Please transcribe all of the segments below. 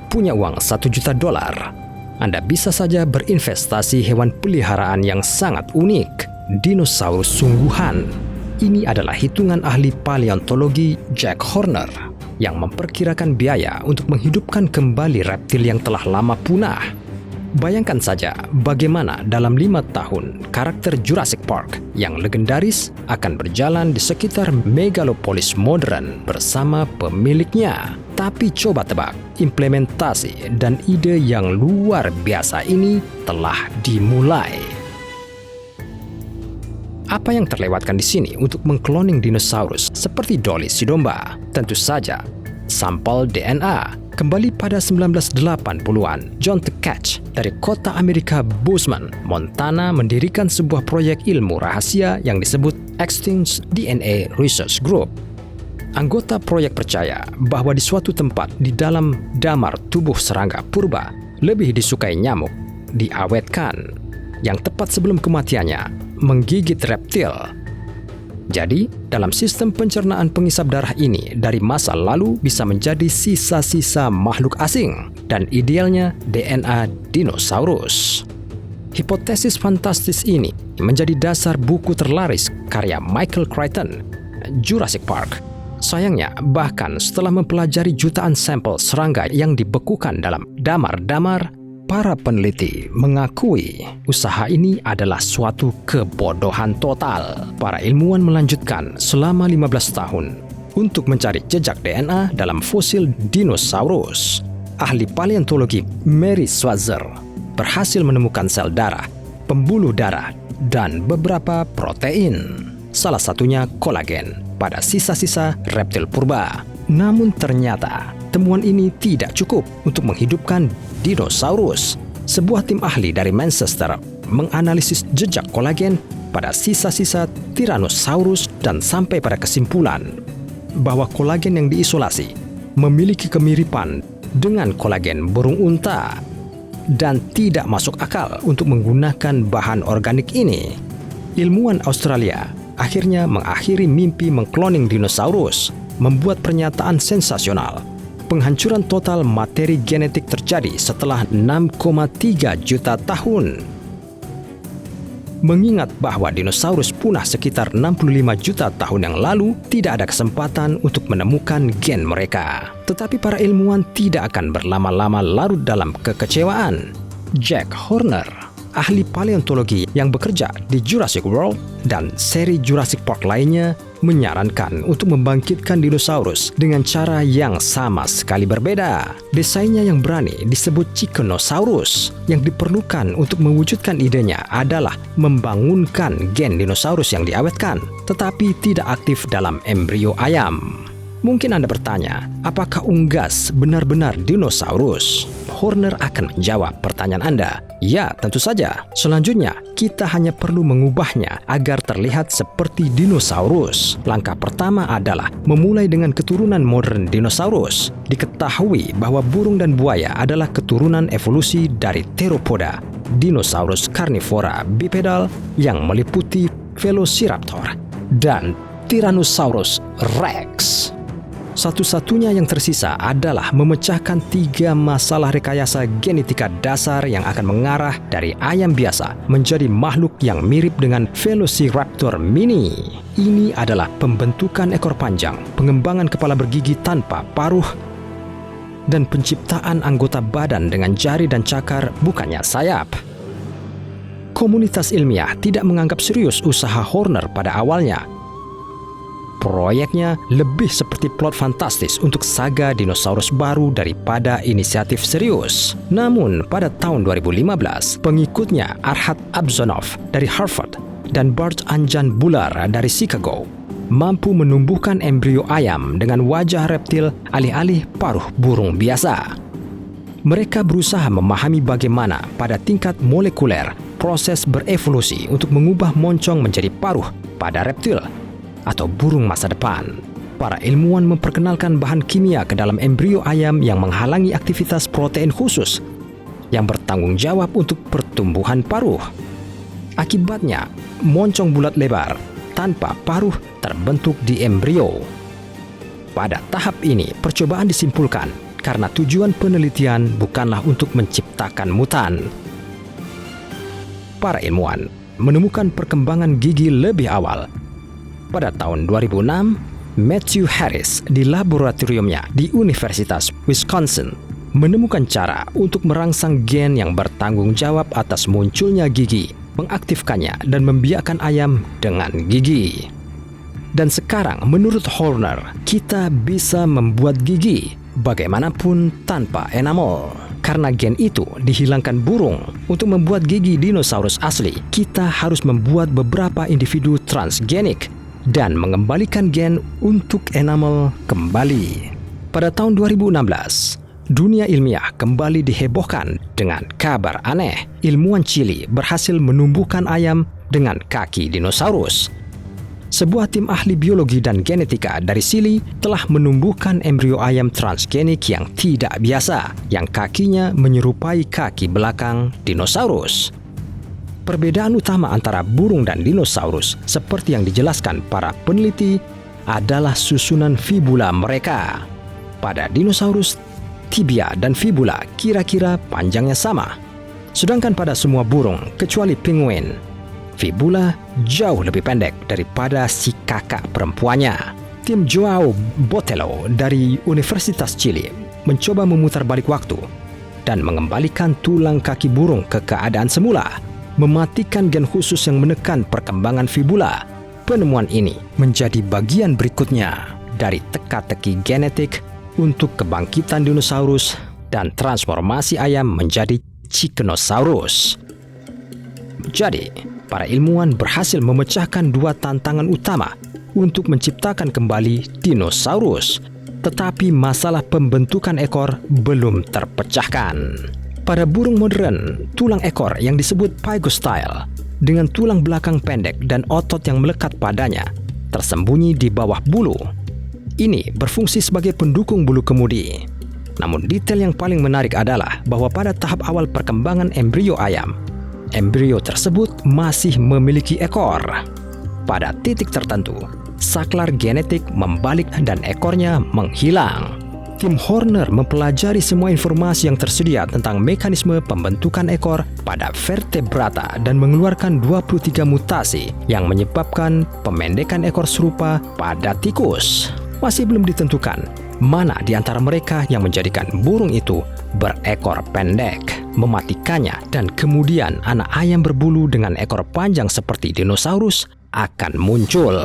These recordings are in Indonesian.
punya uang $1 juta, Anda bisa saja berinvestasi hewan peliharaan yang sangat unik, dinosaurus sungguhan. Ini adalah hitungan ahli paleontologi Jack Horner yang memperkirakan biaya untuk menghidupkan kembali reptil yang telah lama punah. Bayangkan saja bagaimana dalam 5 tahun karakter Jurassic Park yang legendaris akan berjalan di sekitar megalopolis modern bersama pemiliknya. Tapi coba tebak, implementasi dan ide yang luar biasa ini telah dimulai. Apa yang terlewatkan di sini untuk mengkloning dinosaurus seperti Dolly si domba? Tentu saja, sampel DNA. Kembali pada 1980-an, John Tkach dari kota Amerika Bozeman, Montana mendirikan sebuah proyek ilmu rahasia yang disebut Extinct DNA Research Group. Anggota proyek percaya bahwa di suatu tempat di dalam damar tubuh serangga purba lebih disukai nyamuk diawetkan, yang tepat sebelum kematiannya menggigit reptil. Jadi, dalam sistem pencernaan pengisap darah ini dari masa lalu bisa menjadi sisa-sisa makhluk asing dan idealnya DNA dinosaurus. Hipotesis fantastis ini menjadi dasar buku terlaris karya Michael Crichton, Jurassic Park. Sayangnya, bahkan setelah mempelajari jutaan sampel serangga yang dibekukan dalam damar-damar, para peneliti mengakui usaha ini adalah suatu kebodohan total. Para ilmuwan melanjutkan selama 15 tahun untuk mencari jejak DNA dalam fosil dinosaurus. Ahli paleontologi Mary Schweitzer berhasil menemukan sel darah, pembuluh darah, dan beberapa protein. Salah satunya kolagen pada sisa-sisa reptil purba. Namun ternyata temuan ini tidak cukup untuk menghidupkan dinosaurus. Sebuah tim ahli dari Manchester menganalisis jejak kolagen pada sisa-sisa Tyrannosaurus dan sampai pada kesimpulan bahwa kolagen yang diisolasi memiliki kemiripan dengan kolagen burung unta dan tidak masuk akal untuk menggunakan bahan organik ini. Ilmuwan Australia akhirnya mengakhiri mimpi mengkloning dinosaurus, membuat pernyataan sensasional. Penghancuran total materi genetik terjadi setelah 6,3 juta tahun. Mengingat bahwa dinosaurus punah sekitar 65 juta tahun yang lalu, tidak ada kesempatan untuk menemukan gen mereka. Tetapi para ilmuwan tidak akan berlama-lama larut dalam kekecewaan. Jack Horner, ahli paleontologi yang bekerja di Jurassic World dan seri Jurassic Park lainnya, menyarankan untuk membangkitkan dinosaurus dengan cara yang sama sekali berbeda. Desainnya yang berani disebut Chickenosaurus. Yang diperlukan untuk mewujudkan idenya adalah membangunkan gen dinosaurus yang diawetkan, tetapi tidak aktif dalam embrio ayam. Mungkin Anda bertanya, apakah unggas benar-benar dinosaurus? Horner akan menjawab pertanyaan Anda. Ya, tentu saja. Selanjutnya, kita hanya perlu mengubahnya agar terlihat seperti dinosaurus. Langkah pertama adalah memulai dengan keturunan modern dinosaurus. Diketahui bahwa burung dan buaya adalah keturunan evolusi dari Theropoda, dinosaurus karnivora bipedal yang meliputi Velociraptor dan Tyrannosaurus Rex. Satu-satunya yang tersisa adalah memecahkan 3 masalah rekayasa genetika dasar yang akan mengarah dari ayam biasa menjadi makhluk yang mirip dengan Velociraptor mini. Ini adalah pembentukan ekor panjang, pengembangan kepala bergigi tanpa paruh, dan penciptaan anggota badan dengan jari dan cakar bukannya sayap. Komunitas ilmiah tidak menganggap serius usaha Horner pada awalnya. Proyeknya lebih seperti plot fantastis untuk saga dinosaurus baru daripada inisiatif serius. Namun, pada tahun 2015, pengikutnya Arhad Abzonov dari Harvard dan Bart Anjan Bular dari Chicago mampu menumbuhkan embrio ayam dengan wajah reptil alih-alih paruh burung biasa. Mereka berusaha memahami bagaimana pada tingkat molekuler proses berevolusi untuk mengubah moncong menjadi paruh pada reptil atau burung masa depan. Para ilmuwan memperkenalkan bahan kimia ke dalam embrio ayam yang menghalangi aktivitas protein khusus yang bertanggung jawab untuk pertumbuhan paruh. Akibatnya, moncong bulat lebar tanpa paruh terbentuk di embrio. Pada tahap ini, percobaan disimpulkan karena tujuan penelitian bukanlah untuk menciptakan mutan. Para ilmuwan menemukan perkembangan gigi lebih awal. Pada tahun 2006, Matthew Harris di laboratoriumnya di Universitas Wisconsin menemukan cara untuk merangsang gen yang bertanggung jawab atas munculnya gigi, mengaktifkannya dan membiakkan ayam dengan gigi. Dan sekarang menurut Horner, kita bisa membuat gigi bagaimanapun tanpa enamel. Karena gen itu dihilangkan burung, untuk membuat gigi dinosaurus asli, kita harus membuat beberapa individu transgenik dan mengembalikan gen untuk enamel kembali. Pada tahun 2016, dunia ilmiah kembali dihebohkan dengan kabar aneh. Ilmuwan Chili berhasil menumbuhkan ayam dengan kaki dinosaurus. Sebuah tim ahli biologi dan genetika dari Chili telah menumbuhkan embrio ayam transgenik yang tidak biasa, yang kakinya menyerupai kaki belakang dinosaurus. Perbedaan utama antara burung dan dinosaurus, seperti yang dijelaskan para peneliti, adalah susunan fibula mereka. Pada dinosaurus, tibia dan fibula kira-kira panjangnya sama. Sedangkan pada semua burung, kecuali penguin, fibula jauh lebih pendek daripada si kakak perempuannya. Tim Joao Botelho dari Universitas Chili mencoba memutar balik waktu dan mengembalikan tulang kaki burung ke keadaan semula, mematikan gen khusus yang menekan perkembangan fibula. Penemuan ini menjadi bagian berikutnya dari teka-teki genetik untuk kebangkitan dinosaurus dan transformasi ayam menjadi Chickenosaurus. Jadi, para ilmuwan berhasil memecahkan dua tantangan utama untuk menciptakan kembali dinosaurus, tetapi masalah pembentukan ekor belum terpecahkan. Pada burung modern, tulang ekor yang disebut pygostyle dengan tulang belakang pendek dan otot yang melekat padanya tersembunyi di bawah bulu. Ini berfungsi sebagai pendukung bulu kemudi. Namun detail yang paling menarik adalah bahwa pada tahap awal perkembangan embrio ayam, embrio tersebut masih memiliki ekor. Pada titik tertentu, saklar genetik membalik dan ekornya menghilang. Tim Horner mempelajari semua informasi yang tersedia tentang mekanisme pembentukan ekor pada vertebrata dan mengeluarkan 23 mutasi yang menyebabkan pemendekan ekor serupa pada tikus. Masih belum ditentukan mana di antara mereka yang menjadikan burung itu berekor pendek, mematikannya, dan kemudian anak ayam berbulu dengan ekor panjang seperti dinosaurus akan muncul.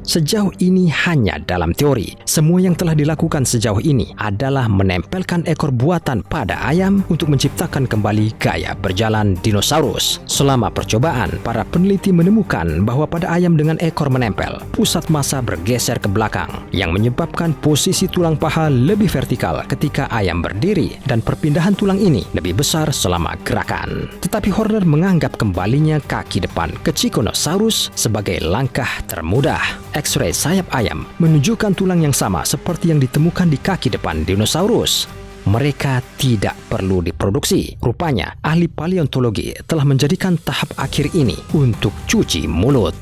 Sejauh ini hanya dalam teori. Semua yang telah dilakukan sejauh ini adalah menempelkan ekor buatan pada ayam untuk menciptakan kembali gaya berjalan dinosaurus. Selama percobaan, para peneliti menemukan bahwa pada ayam dengan ekor menempel, pusat massa bergeser ke belakang, yang menyebabkan posisi tulang paha lebih vertikal ketika ayam berdiri dan perpindahan tulang ini lebih besar selama gerakan. Tetapi Horner menganggap kembalinya kaki depan ke Chickenosaurus sebagai langkah termudah. X-ray sayap ayam menunjukkan tulang yang sama seperti yang ditemukan di kaki depan dinosaurus. Mereka tidak perlu diproduksi. Rupanya, ahli paleontologi telah menjadikan tahap akhir ini untuk cuci mulut.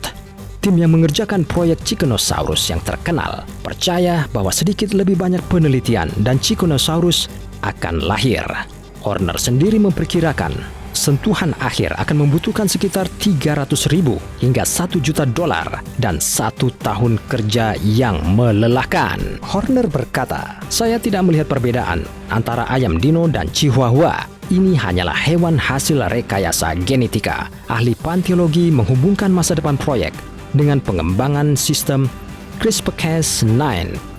Tim yang mengerjakan proyek Chickenosaurus yang terkenal percaya bahwa sedikit lebih banyak penelitian dan Chickenosaurus akan lahir. Horner sendiri memperkirakan sentuhan akhir akan membutuhkan sekitar 300.000 hingga 1 juta dolar dan 1 tahun kerja yang melelahkan. Horner berkata, "Saya tidak melihat perbedaan antara ayam dino dan chihuahua. Ini hanyalah hewan hasil rekayasa genetika." Ahli paleontologi menghubungkan masa depan proyek dengan pengembangan sistem CRISPR-Cas9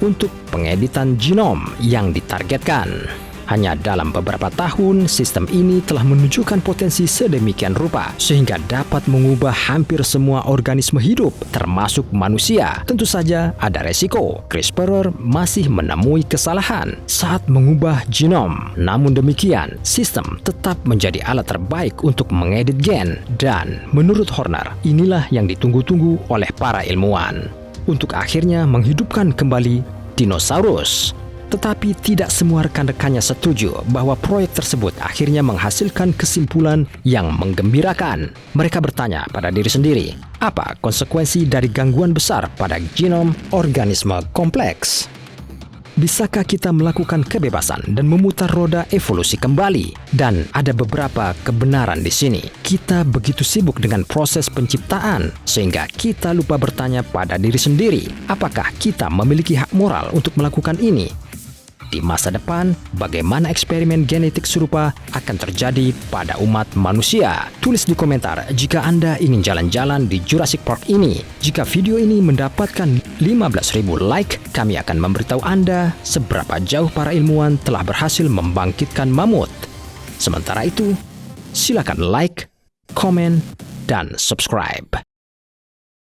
untuk pengeditan genom yang ditargetkan. Hanya dalam beberapa tahun, sistem ini telah menunjukkan potensi sedemikian rupa sehingga dapat mengubah hampir semua organisme hidup, termasuk manusia. Tentu saja ada resiko. CRISPR masih menemui kesalahan saat mengubah genom. Namun demikian, sistem tetap menjadi alat terbaik untuk mengedit gen. Dan menurut Horner, inilah yang ditunggu-tunggu oleh para ilmuwan untuk akhirnya menghidupkan kembali dinosaurus. Tetapi tidak semua rekan-rekannya setuju bahwa proyek tersebut akhirnya menghasilkan kesimpulan yang menggembirakan. Mereka bertanya pada diri sendiri, apa konsekuensi dari gangguan besar pada genom organisme kompleks? Bisakah kita melakukan kebebasan dan memutar roda evolusi kembali? Dan ada beberapa kebenaran di sini. Kita begitu sibuk dengan proses penciptaan sehingga kita lupa bertanya pada diri sendiri, apakah kita memiliki hak moral untuk melakukan ini? Di masa depan, bagaimana eksperimen genetik serupa akan terjadi pada umat manusia? Tulis di komentar jika Anda ingin jalan-jalan di Jurassic Park ini. Jika video ini mendapatkan 15.000 like, kami akan memberitahu Anda seberapa jauh para ilmuwan telah berhasil membangkitkan mamut. Sementara itu, silakan like, komen, dan subscribe.